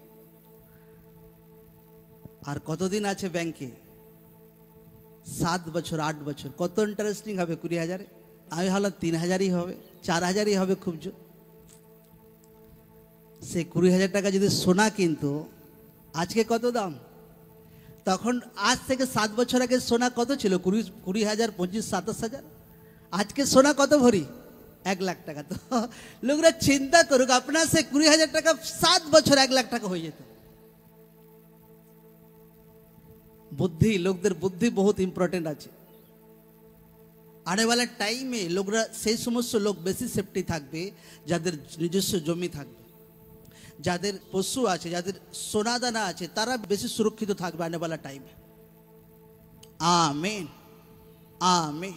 আর কতদিন আছে ব্যাংকে? 7 বছর 8 বছর। কত ইন্টারেস্টিং হবে 20,000-এ? আমি ভাবলাম 3,000-ই হবে, 4,000-ই হবে খুব জোর। সে 20,000 টাকা যদি সোনা কিনতো আজকে কত দাম? তখন আজ থেকে 7 বছর আগে সোনা কত ছিল? 20,000, 25, 27,000। আজকে সোনা কত ভরি? 1 লাখ টাকা। তো লোকরা চিন্তা করুক, আপনার সে 20,000 টাকা 7 বছর 1 লাখ টাকা হয়ে যেত। বুদ্ধি, লোকদের বুদ্ধি বহুত ইম্পর্টেন্ট আছে। आने वाला टाइम में लोगरा সেই সমস্ত লোক বেশি সেফটি থাকবে যাদের নিজস্ব জমি থাকবে, যাদের পশু আছে, যাদের সোনাদানা আছে, তারা বেশি সুরক্ষিত থাকবে आने वाला टाइम में। आमीन आमीन।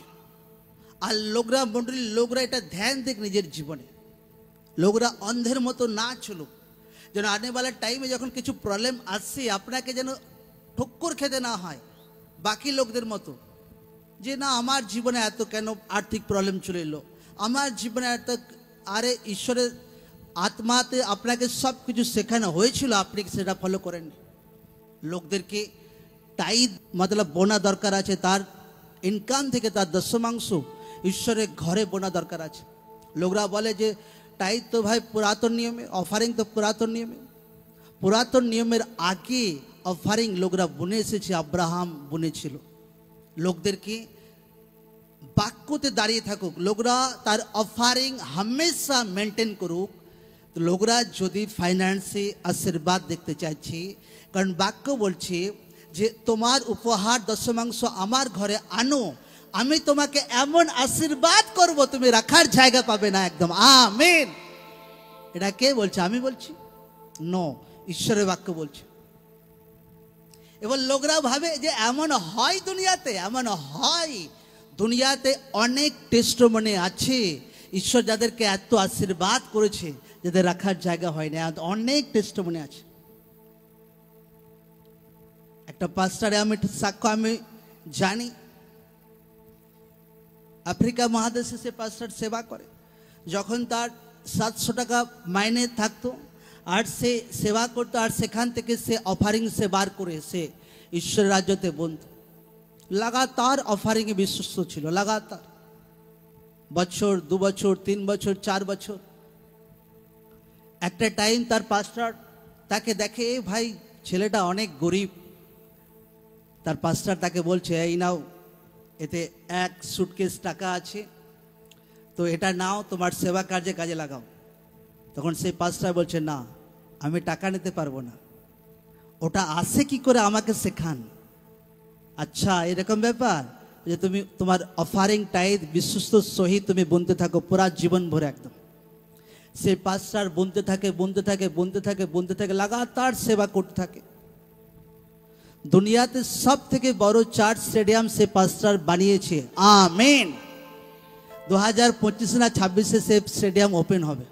আর লোকরা মন্ডলী, লোকরা এটা ধ্যান দেখ নিজের জীবনে, লোকরা অন্ধের মতো না চলুক, যেন आने वाला টাইমে যখন কিছু প্রবলেম আসছে আপনাকে যেন ঠক্কর খেতে না হয় বাকি লোকদের মতো, যে না আমার জীবনে এত কেন আর্থিক প্রবলেম চলে এলো, আমার জীবনে এত, আরে ঈশ্বরের আত্মাতে আপনাকে সব কিছু শেখানো হয়েছিল, আপনি সেটা ফলো করেন। লোকদেরকে টাইদ মতলব বোনা দরকার আছে, তার ইনকাম থেকে তার দশমাংশ ঈশ্বরের ঘরে বোনা দরকার আছে। লোকরা বলে যে টাইদ তো ভাই পুরাতন নিয়মে, অফারিং তো পুরাতন নিয়মে। পুরাতন নিয়মের আগে অফারিং লোকরা বুনে এসেছে, আব্রাহাম বুনেছিল। লোকদেরকে বাক্যতে দাঁড়িয়ে থাকুক, লোকরা তার অফারিং হামেশা মেনটেন করুক। তো লোকরা যদি ফাইন্যান্সে আশীর্বাদ দেখতে চাইছে, কারণ বাক্য বলছে যে তোমার উপহার দশমাংশ আমার ঘরে আনো, আমি তোমাকে এমন আশীর্বাদ করব তুমি রাখার জায়গা পাবে না একদম। আমেন। এটা কে বলছে? আমি বলছি? নো, ঈশ্বরের বাক্য বলছে। এবার লোকরা ভাবে যে এমন হয় দুনিয়াতে, এমন হয় দুনিয়াতে অনেক টেস্টিমনি আছে, ঈশ্বর যাদেরকে এত আশীর্বাদ করেছে যাদের রাখার জায়গা হয় না, অনেক টেস্টিমনি আছে। একটা পাস্টারে আমি সাক্ষ্য আমি জানি, আফ্রিকা মহাদেশে সে পাস্টার সেবা করে। যখন তার 700 টাকা মাইনে থাকতো আর সে সেবা করতো, আর সেখান থেকে সে অফারিং সে বার করে সে ঈশ্বর রাজ্যতে বন্ধু লাগাতার অফারিংয়ে বিশ্বস্ত ছিল, লাগাতার বছর 2 বছর 3 বছর 4 বছর। একটা টাইম তার পাস্টার তাকে দেখে, ভাই ছেলেটা অনেক গরিব। তার পাস্টার তাকে বলছে, এই নাও, এতে 1 সুটকেস টাকা আছে, তো এটা নাও, তোমার সেবা কার্যে কাজে লাগাও। তখন সেই পাস্টার বলছে, না আমি টাকা নিতে পারবো না, ওটা আসে কি করে আমাকে শেখান। আচ্ছা এরকম ব্যাপার, যে তুমি তোমার অফারিং টাইদ বিশ্বস্ত সহিত তুমি বুনতে থাকো পুরা জীবন ভরে একদম। সেই পাস্টার বুনতে থাকে বুনতে থাকে বুনতে থাকে বুনতে থাকে, লাগাতার সেবা করতে থাকে। দুনিয়াতে সব থেকে বড় 4 স্টেডিয়াম সে পাস্টার বানিয়েছে। আমেন। 2025 না 26-এ সে স্টেডিয়াম ওপেন হবে,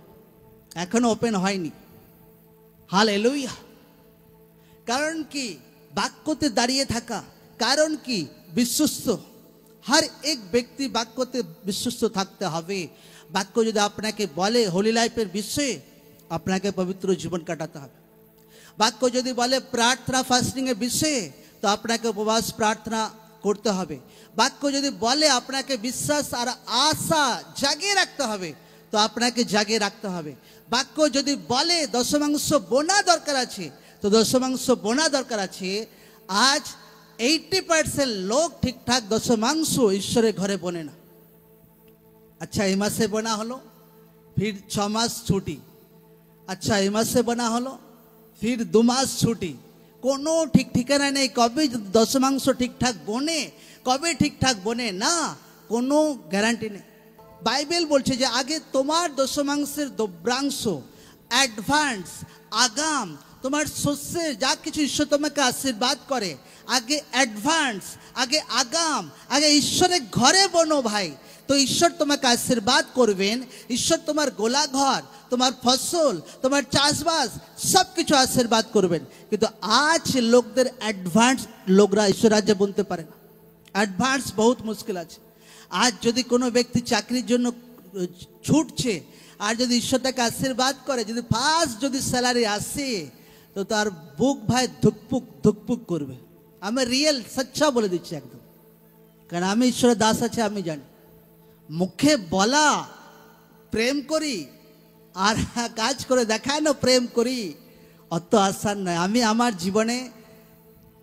এখনো ওপেন হয়নি। হালেলুয়া। কারণ কি? বাক্যতে দাঁড়িয়ে থাকা। কারণ কি? বিশ্বস্ত। हर एक ব্যক্তি বাক্যতে বিশ্বস্ত থাকতে হবে। বাক্য যদি আপনাকে বলে হোলি লাইফের বিষয়ে, আপনাকে পবিত্র জীবন কাটাতে হবে। বাক্য যদি বলে প্রার্থনা ফাস্টিং এর বিষয়ে, তো আপনাকে উপবাস প্রার্থনা করতে হবে। বাক্য যদি বলে আপনাকে বিশ্বাস আর আশা জাগিয়ে রাখতে হবে, তো আপনাকে জাগিয়ে রাখতে হবে। বাক্য যদি বলে দশমাংশ বোনা দরকার আছে, তো দশমাংশ বোনা দরকার আছে। আজ 80% লোক ঠিকঠাক দশমাংশ ঈশ্বরের ঘরে বোনে না। अच्छा এই মাসে বোনা হলো, फिर 6 মাস ছুটি। अच्छा এই মাসে বোনা হলো, फिर 2 মাস ছুটি। কোনো ঠিক ঠিকানা নেই কবে দশমাংশ ঠিকঠাক বনে, কবে ঠিকঠাক বনে না, কোনো গ্যারান্টি নেই। বাইবেল বলছে যে আগে তোমার দশমাংশের দ্রব্যাংশ অ্যাডভান্স আগাম, তোমার শস্যে যা কিছু ঈশ্বর তোমাকে আশীর্বাদ করে, আগে অ্যাডভান্স, আগে আগাম, আগে ঈশ্বরের ঘরে বনো ভাই। তো ঈশ্বর তোমাকে আশীর্বাদ করবেন। ঈশ্বর তোমার গোলা ঘর, তোমার ফসল, তোমার চাষবাস সব কিছু আশীর্বাদ করবেন। কিন্তু আজ লোকদের অ্যাডভান্স, লোকরা ঈশ্বর রাজ্যে বলতে পারে না। অ্যাডভান্স বহুত মুশকিল আছে। আজ যদি কোনো ব্যক্তি চাকরির জন্য ছুটছে, আর যদি ঈশ্বর তাকে আশীর্বাদ করে, যদি ফার্স্ট যদি স্যালারি আসে, তো তার বুক ভাই ধুকপুক ধুকপুক করবে। আমি রিয়েল সচ্চা বলে দিচ্ছি একদম, কারণ আমি ঈশ্বরের দাস আছে, আমি জানি। মুখে বলা প্রেম করি আর কাজ করে দেখায় না প্রেম করি, অত আসান নয়। আমি আমার জীবনে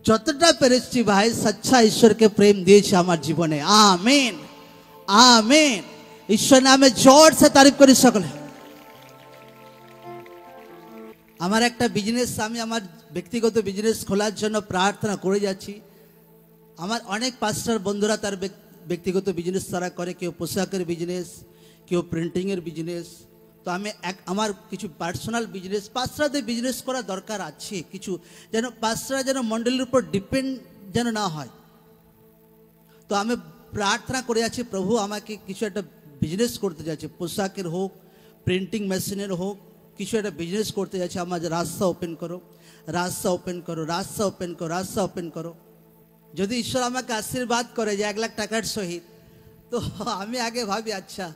যতটা পেরেছি ভাই সচ্চা ঈশ্বরকে প্রেম দিয়েছি আমার জীবনে। Amen, amen. ঈশ্বর নামে জোর সে তারিফ করি সকলে। আমার একটা বিজনেস, আমি আমার ব্যক্তিগত বিজনেস খোলার জন্য প্রার্থনা করে যাচ্ছি। আমার অনেক পাস্টার বন্ধুরা তার ব্যক্তিগত বিজনেস তারা করে, কেউ পোশাকের বিজনেস, কেউ প্রিন্টিংয়ের বিজনেস। তো আমি আমার কিছু পার্সোনাল বিজনেস, পাস্টারদের বিজনেস করা দরকার আছে কিছু, যেন পাস্টাররা যেন মণ্ডলীর উপর ডিপেন্ড যেন না হয়। তো আমি প্রার্থনা করে আছি, প্রভু আমাকে কিছু একটা বিজনেস করতে যাচ্ছে, পোশাকের হোক, প্রিন্টিং মেশিনের হোক, কিছু একটা বিজনেস করতে যাচ্ছে। আমার রাস্তা ওপেন করো, রাস্তা ওপেন করো, রাস্তা ওপেন করো, রাস্তা ওপেন করো। যদি ঈশ্বর আমাকে আশীর্বাদ করে যে 1 লাখ টাকার সহিত, তো আমি আগে ভাবি আচ্ছা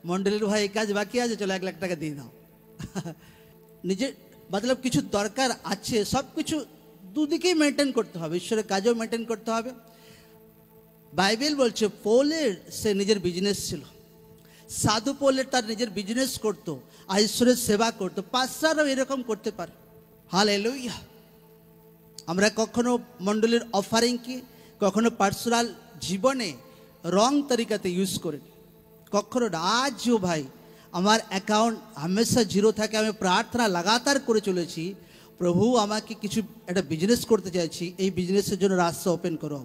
মণ্ডলীর ভাই এই কাজ বাকি আছে, চলো 1 লাখ টাকা দিয়ে দাও। নিজের মতলব কিছু দরকার আছে, সব কিছু দুদিকেই মেনটেন করতে হবে, ঈশ্বরের কাজও মেনটেন করতে হবে। বাইবেল বলছে পৌলের সে নিজের বিজনেস ছিল, সাধু পৌলের তার নিজের বিজনেস করতো আর ঈশ্বরের সেবা করতো। পাস্টাররাও এরকম করতে পারে। হালেলুয়া। আমরা কখনো মণ্ডলীর অফারিং কি কখনো পার্সোনাল জীবনে রং তরিকাতে ইউজ করিনি, কখনো না। আজও ভাই আমার অ্যাকাউন্ট হামেশা জিরো থাকে। আমি প্রার্থনা লাগাতার করে চলেছি, প্রভু আমাকে কিছু একটা বিজনেস করতে চাইছি, এই বিজনেসের জন্য রাস্তা ওপেন করো,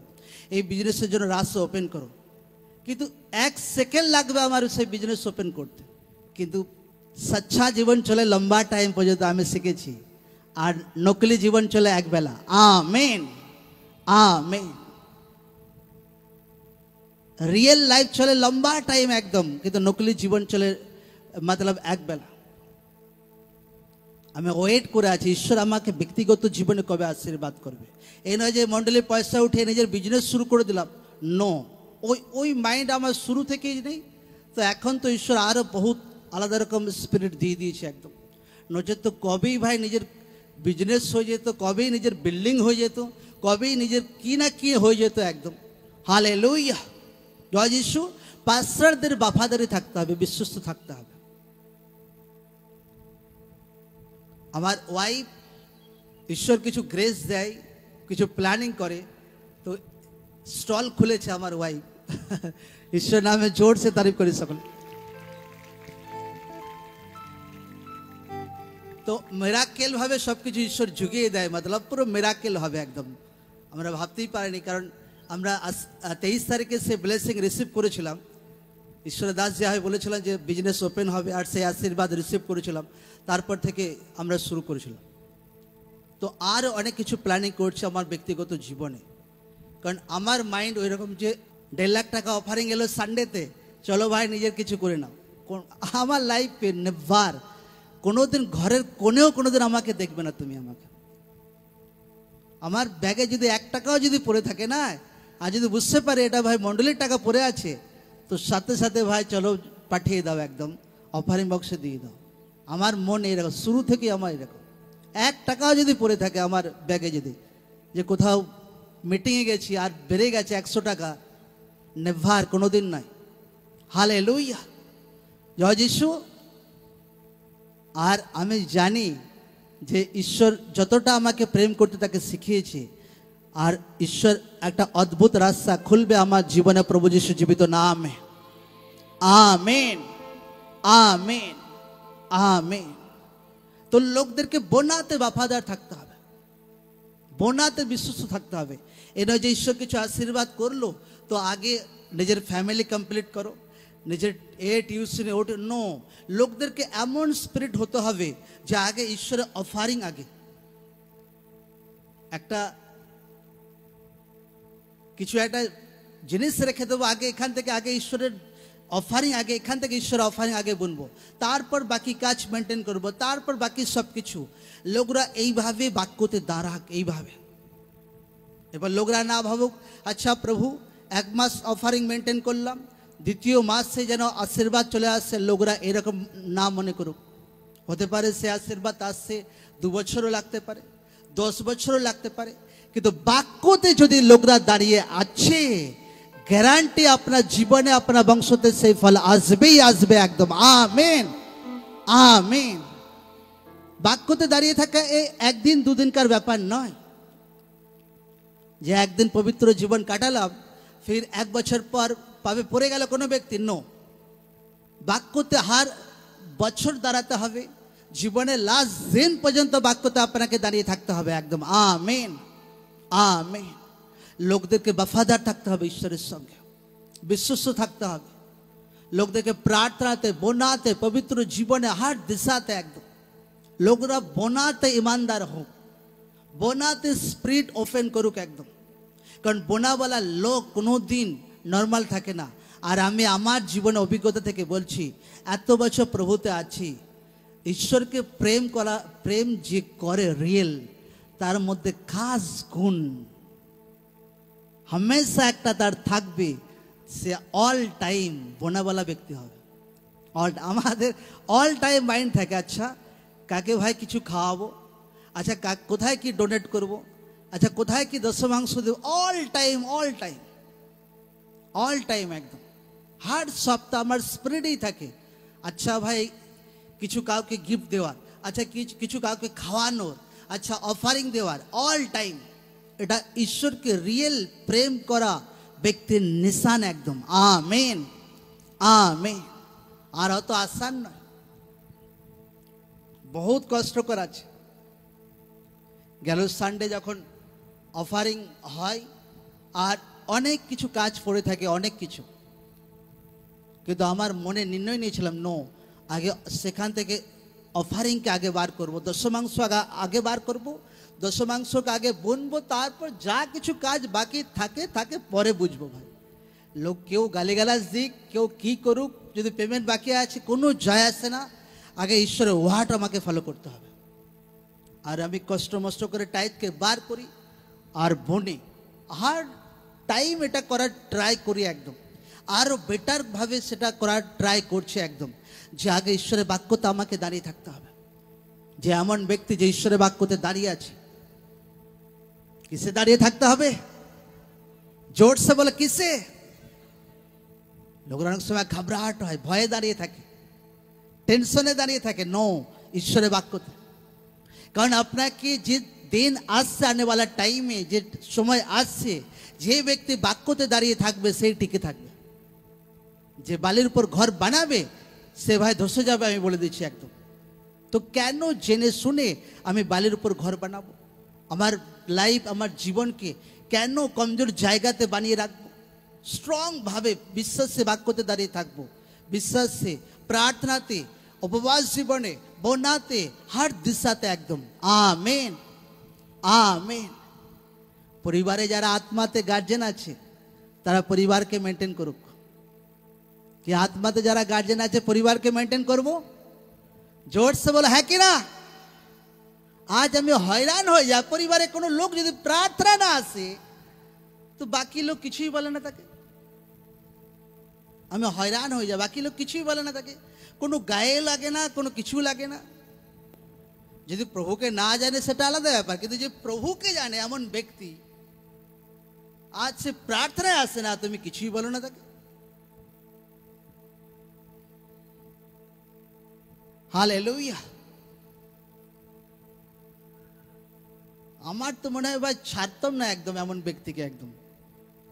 এই বিজনেসের জন্য রাস্তা ওপেন করো। কিন্তু 1 সেকেন্ড লাগবে আমার সেই বিজনেস ওপেন করতে, কিন্তু সচ্চা জীবন চলে লম্বা টাইম পর্যন্ত আমি শিখেছি, আর নকলি জীবন চলে একবেলা। Amen, amen. রিয়েল লাইফ চলে লম্বা টাইম একদম, কিন্তু নকলি জীবন চলে মতলব একবেলা। আমি ওয়েট করে আছি ঈশ্বর আমাকে ব্যক্তিগত জীবনে কবে আশীর্বাদ করবে। এই নয় যে মণ্ডলীর পয়সা উঠিয়ে নিজের বিজনেস শুরু করে দিলাম, নো। ওই মাইন্ড আমার শুরু থেকেই নেই। তো এখন তো ঈশ্বর আরও বহুত আলাদা রকম স্পিরিট দিয়ে দিয়েছে একদম। নচেত তো কবেই ভাই নিজের বিজনেস হয়ে যেত, কবেই নিজের বিল্ডিং হয়ে যেত, কবেই নিজের কি না কি হয়ে যেত একদম। হালেলুয়া, জয় যিশু। পাস্টারদের বাফাদারি থাকতে হবে, বিশ্বস্ত থাকতে হবে। আমার ওয়াইফ, ঈশ্বর কিছু গ্রেস দেয়, কিছু প্ল্যানিং করে, তো স্টল খুলেছে আমার ওয়াইফ। ঈশ্বর নামে জোর সে তারিফ করি সকলে। তো মিরাকেল ভাবে সবকিছু ঈশ্বর ঝুঁকিয়ে দেয়, মতলব পুরো মিরাকেল হবে একদম। আমরা ভাবতেই পারিনি, কারণ আমরা 23 তারিখে সে ব্লেসিং রিসিভ করেছিলাম। ঈশ্বর দাস যে হয় বলেছিলাম যে বিজনেস ওপেন হবে, আর সেই আশীর্বাদ রিসিভ করেছিলাম। তারপর থেকে আমরা শুরু করেছিলাম। তো আর অনেক কিছু প্ল্যানিং করছি আমার ব্যক্তিগত জীবনে, কারণ আমার মাইন্ড ওই রকম যে 1.5 লাখ টাকা অফারিং এলো সানডেতে, চলো ভাই নিজের কিছু করে নাও। আমার লাইফে নেভার কোনোদিন ঘরের কোনেও কোনোদিন আমাকে দেখবে না তুমি আমাকে। আমার ব্যাগে যদি 1 টাকাও যদি পড়ে থাকে না, আর যদি বুঝতে পারে এটা ভাই মণ্ডলীর টাকা পড়ে আছে, তো সাথে সাথে ভাই চলো পাঠিয়ে দাও, একদম অফারিং বক্সে দিয়ে দাও। আমার মন এরকম, শুরু থেকে আমার এরকম। 1 টাকাও যদি পড়ে থাকে আমার ব্যাগে, যদি যে কোথাও মিটিংয়ে গেছি আর বেড়ে গেছে 100 টাকা, নেভার, কোনোদিন নয়। হালেলুয়া, জয় যিশু। আর আমি জানি যে ঈশ্বর যতটা আমাকে প্রেম করতে তাকে শিখিয়েছে, আর ঈশ্বর একটা অদ্ভুত রাস্তা খুলবে আমার জীবনে, প্রভু যিশু জীবিত নামে। Amen, amen, amen. তো লোকদেরকে বোনাতে বাফাদার থাকতে হবে, বোনাতে বিশ্বস্ত থাকতে হবে। এ নয় যে ঈশ্বর কিছু আশীর্বাদ করলো তো আগে নিজের ফ্যামিলি কমপ্লিট করো, নিজের টিউশনে ওঠে, নো। লোকদেরকে এমন স্পিরিট হতে হবে যে আগে ঈশ্বরের অফারিং, আগে একটা কিছু একটা জিনিস রেখে দেবো আগে, এখান থেকে আগে ঈশ্বরের অফারিং, আগে এখান থেকে ঈশ্বরের অফারিং আগে বুনবো, তারপর বাকি কাজ মেনটেন করব, তারপর বাকি সব কিছু। লোকরা এইভাবে বাক্যতে দাঁড়াক, এইভাবে। এবার লোকরা না ভাবুক আচ্ছা প্রভু 1 মাস অফারিং মেনটেন করলাম, দ্বিতীয় মাসে যেন আশীর্বাদ চলে আসছে, লোকরা এরকম না মনে করুক। হতে পারে সে আশীর্বাদ আসছে 2 বছরও লাগতে পারে, 10 বছরও লাগতে পারে, কিন্তু বাক্যতে যদি লোকরা দাঁড়িয়ে আছে, গ্যারান্টি আপনার জীবনে আপনার বংশতে সেই ফল আসবেই আসবে একদম। Amen, amen. বাক্যতে দাঁড়িয়ে থাকা এই একদিন দুদিনকার ব্যাপার নয় যে একদিন পবিত্র জীবন কাটালাম ফির এক বছর পর পাবে পড়ে গেল কোনো ব্যক্তি। নো, বাক্যতে হার বছর দাঁড়াতে হবে, জীবনের লাস্ট দিন পর্যন্ত বাক্যতে আপনাকে দাঁড়িয়ে থাকতে হবে একদম। Amen, amen. লোকদেরকে বফাদার থাকতে হবে, ঈশ্বরের সঙ্গে বিশ্বস্ত থাকতে হবে, লোকদেরকে প্রার্থনাতে বোনাতে পবিত্র জীবনে হার দিশাতে একদম লোকরা বোনাতে ईमानदार হোক, বোনাতে স্পিরিট ওপেন করুক একদম। কারণ বোনাওয়ালা লোক কোনো দিন নর্মাল থাকে না। আর আমি আমার জীবনে অভিজ্ঞতা থেকে বলছি, এত বছর প্রভুতে আছি, ঈশ্বরকে প্রেম যে করে রিয়েল, তার মধ্যে খাস গুণ हमेशा একটা তার থাকবে, সে অল টাইম বোনাওয়ালা ব্যক্তি হবে। আমাদের অল টাইম মাইন্ড থাকে, আচ্ছা কাকে ভাই কিছু খাওয়াবো, আচ্ছা কোথায় কি ডোনেট করব, আচ্ছা কোথায় কি দশমাংশ দেব, all time all time all time একদম হার সপ্তাহ আমার স্পিরিটেই থাকে। আচ্ছা ভাই কিছু কাউকে গিফট দেওয়ার, আচ্ছা কিছু কাউকে খাওয়ানোর, আচ্ছা অফারিং দেওয়ার, অল টাইম। এটা ঈশ্বরকে রিয়েল প্রেম করা ব্যক্তির নিশান একদম। Amen, amen. আর অত আসান নয়, বহুত কষ্টকর আছে। গেল সানডে যখন অফারিং হয় আর অনেক কিছু কাজ পড়ে থাকে, অনেক কিছু, কিন্তু আমার মনে নির্ণয় নিয়েছিলাম নো, আগে সেখান থেকে অফারিংকে আগে বার করব, দশমাংশ আগে বার করব, দশমাংশকে আগে বুনবো, তারপর যা কিছু কাজ বাকি থাকে পরে বুঝবো। ভাই লোক কেউ গালিগালাজ দিক, কেউ কি করুক, যদি পেমেন্ট বাকি আছে কোনো যায় আসে না, আগে ঈশ্বরের ওয়ার্ড আমাকে ফলো করতে হবে। আর আমি কষ্ট মষ্ট করে টাইটকে বার করি আর বনি, আর টাইম এটা করার ট্রাই করি একদম, আরও বেটার ভাবে সেটা করার ট্রাই করছে একদম, যে আগে ঈশ্বরের বাক্যতে আমাকে দাঁড়িয়ে থাকতে হবে। যে এমন ব্যক্তি যে ঈশ্বরের বাক্যতে দাঁড়িয়ে আছে, কিসে দাঁড়িয়ে থাকতে হবে? জোর সে বলে কিসে? লোকের অনেক সময় ঘাবড়াহট হয়, ভয়ে দাঁড়িয়ে থাকে, টেনশনে দাঁড়িয়ে থাকে। নো, ঈশ্বরের বাক্যতে। কারণ আপনাকে যে দিন আসছে, আনেওয়ালা টাইমে যে সময় আসছে, যে ব্যক্তি বাক্যতে দাঁড়িয়ে থাকবে সেই টিকে থাকবে। যে বালির উপর ঘর বানাবে সে ভাই ধসে যাবে, আমি বলে দিচ্ছি একদম। তো কেন জেনে শুনে আমি বালির উপর ঘর বানাবো? আমার লাইফ, আমার জীবনকে কেন কমজোর জায়গাতে বানিয়ে রাখবো? স্ট্রং ভাবে বিশ্বাসে বাক্যতে দাঁড়িয়ে থাকবো, বিশ্বাসে, প্রার্থনাতে, উপবাস জীবনে, বোনাতে, হার দিশাতে একদম। Amen, amen. পরিবারে যারা আত্মাতে গার্জেন আছে তারা পরিবারকে মেনটেন করুক। কি আত্মাতে যারা গার্জেন আছে পরিবারকে মেনটেন করবো? জোর সে বলো হ্যাঁ কি না? আজ আমি হয়রান হয়ে যাই, পরিবারে কোনো লোক যদি প্রার্থনা না আসে তো বাকি লোক কিছুই বলে না তাকে। আমি হয়রান হয়ে যাই, বাকি লোক কিছুই বলে না তাকে, কোনো গায়ে লাগে না, কোনো কিছু লাগে না। যদি প্রভুকে না জানে সেটা আলাদা ব্যাপার, কিন্তু যে প্রভুকে জানে এমন ব্যক্তি আজ সে প্রার্থনায় আসে না, তুমি কিছুই বলো না তাকে। হালেলুয়া। আমার তো মনে হয় ভাই ছাড়তাম না একদম এমন ব্যক্তিকে, একদম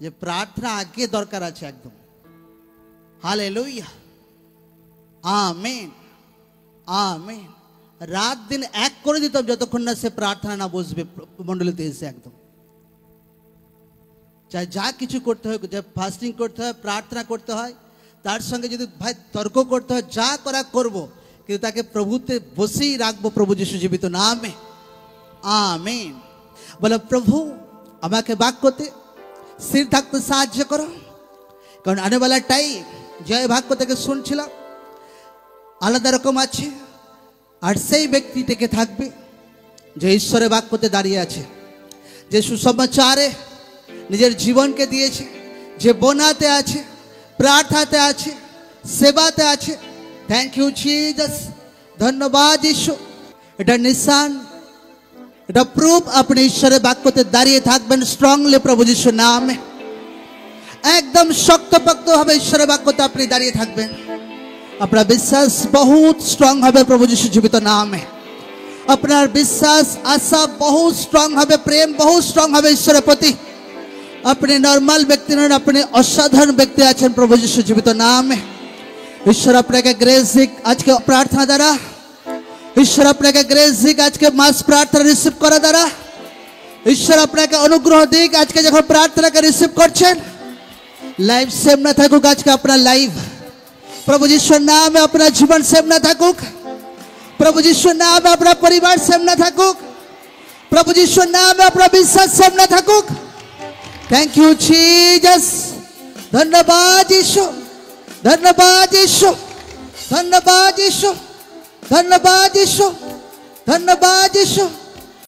যে প্রার্থনা আগে দরকার আছে একদম। Hallelujah, amen, amen. রাত দিন এক করে দিতাম যতক্ষণ না সে প্রার্থনা না বসবে মণ্ডলীতে এসে একদম। চাই যা কিছু করতে হয়, যা ফাস্টিং করতে হয়, প্রার্থনা করতে হয়, তার সঙ্গে যদি ভাই তর্ক করতে হয়, যা করা করব, কিন্তু তাকে প্রভুতে বসেই রাখবো, প্রভু যিশু জীবিত নামে। আমেন। বলে প্রভু আমাকে বাক্যতে স্থির থাকতে সাহায্য করো, কারণ আনেওয়ালা টাইম জয় বাক্য থেকে শুনছিলাম আলাদা রকম আছে। আর সেই ব্যক্তি টিকে থাকবে যে ঈশ্বরের বাক্যতে দাঁড়িয়ে আছে, যে সুসমাচারে নিজের জীবনকে দিয়েছে, যে বোনাতে আছে, প্রার্থনাতে আছে, সেবাতে আছে। থ্যাংক ইউ জিসাস, ধন্যবাদ যিশু। এটা নিশান, এটা প্রুফ আপনি ঈশ্বরের বাক্যতে দাঁড়িয়ে থাকবেন স্ট্রংলি প্রভু যিশুর নামে। একদম শক্তপোক্ত হবে ঈশ্বরের বাক্যতে আপনি দাঁড়িয়ে থাকবেন, আপনার বিশ্বাস বহুত স্ট্রং হবে প্রভু যিশু জীবিত নামে। আপনার বিশ্বাস আশা बहुत स्ट्रांग হবে প্রেম बहुत स्ट्रांग হবে ঈশ্বরের প্রতি আপনি নরমাল ব্যক্তি নন আপনি অসাধারণ ব্যক্তি আছেন প্রভু যিশু জীবিত নামে ঈশ্বর আপনাকে গ্রেস দিক আজকে প্রার্থনা দ্বারা ঈশ্বর আপনাকে গ্রেস দিক আজকে মাস প্রার্থনা রিসিভ করা দ্বারা ঈশ্বর আপনাকে অনুগ্রহ দিক আজকে যখন প্রার্থনাকে রিসিভ করছেন লাইফ সেম না থাকুক আজকে আপনার লাইফ প্রভু যিশুর নামে আপনার জীবন সেম না থাকুক প্রভু যিশুর নামে আপনার পরিবার সেম না থাকুক প্রভু যিশুর নামে আপনার বিশ্বাস সেম না থাকুক থ্যাংক ইউ জিসাস ধন্যবাদ যিশু ধন্যবাদ যিশু ধন্যবাদ যিশু ধন্যবাদ যিশু ধন্যবাদ যিশু